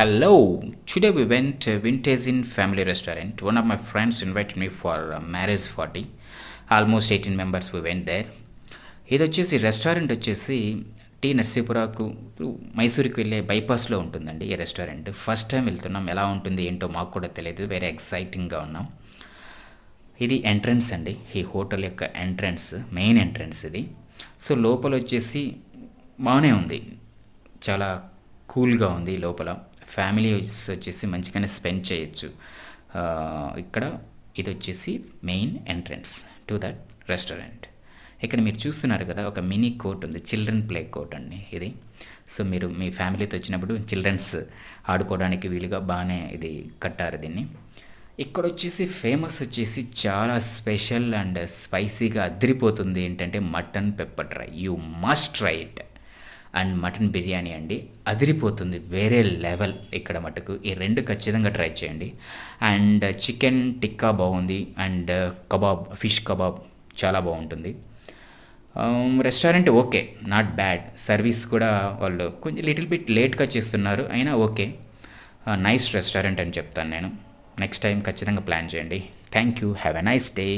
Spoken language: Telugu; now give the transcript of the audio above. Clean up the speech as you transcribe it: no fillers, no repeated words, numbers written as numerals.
Hello. Today we went Vintage in Family Restaurant. One of my friends invited me for a marriage party. Almost 18 members we went there. ఇది వచ్చేసి రెస్టారెంట్ వచ్చేసి టీ నర్సీపురాకు మైసూరుకి వెళ్ళే బైపాస్లో ఉంటుందండి ఈ రెస్టారెంట్. ఫస్ట్ టైం వెళ్తున్నాం, ఎలా ఉంటుంది ఏంటో మాకు కూడా తెలియదు, వెరీ ఎక్సైటింగ్గా ఉన్నాం. ఇది ఎంట్రన్స్ అండి, ఈ హోటల్ యొక్క ఎంట్రన్స్, మెయిన్ ఎంట్రన్స్ ఇది. సో లోపల వచ్చేసి బాగానే ఉంది, చాలా కూల్గా ఉంది లోపల. ఫ్యామిలీ వచ్చేసి మంచిగానే స్పెండ్ చేయొచ్చు ఇక్కడ. ఇది వచ్చేసి main entrance to that restaurant. ఇక్కడ మీరు చూస్తున్నారు కదా, ఒక మినీ కోర్ట్ ఉంది, చిల్డ్రన్ ప్లే కోర్ట్ అండి ఇది. సో మీరు మీ ఫ్యామిలీతో వచ్చినప్పుడు చిల్డ్రన్స్ ఆడుకోవడానికి వీలుగా బాగానే ఇది కట్టారు దీన్ని. ఇక్కడ వచ్చేసి ఫేమస్ వచ్చేసి చాలా స్పెషల్ అండ్ స్పైసీగా అదిరిపోతుంది ఏంటంటే mutton pepper dry. You must try it. And mutton biryani అండి, అదిరిపోతుంది, వేరే లెవెల్ ఇక్కడ మటుకు. ఈ రెండు ఖచ్చితంగా ట్రై చేయండి. అండ్ చికెన్ టిక్కా బాగుంది, అండ్ కబాబ్, ఫిష్ కబాబ్ చాలా బాగుంటుంది. Restaurant okay, not bad. Service కూడా వాళ్ళు కొంచెం లిటిల్ బిట్ లేట్గా చేస్తున్నారు, అయినా ఓకే. నైస్ రెస్టారెంట్ అని చెప్తాను నేను. నెక్స్ట్ టైం ఖచ్చితంగా ప్లాన్ చేయండి. Thank you, have a nice day.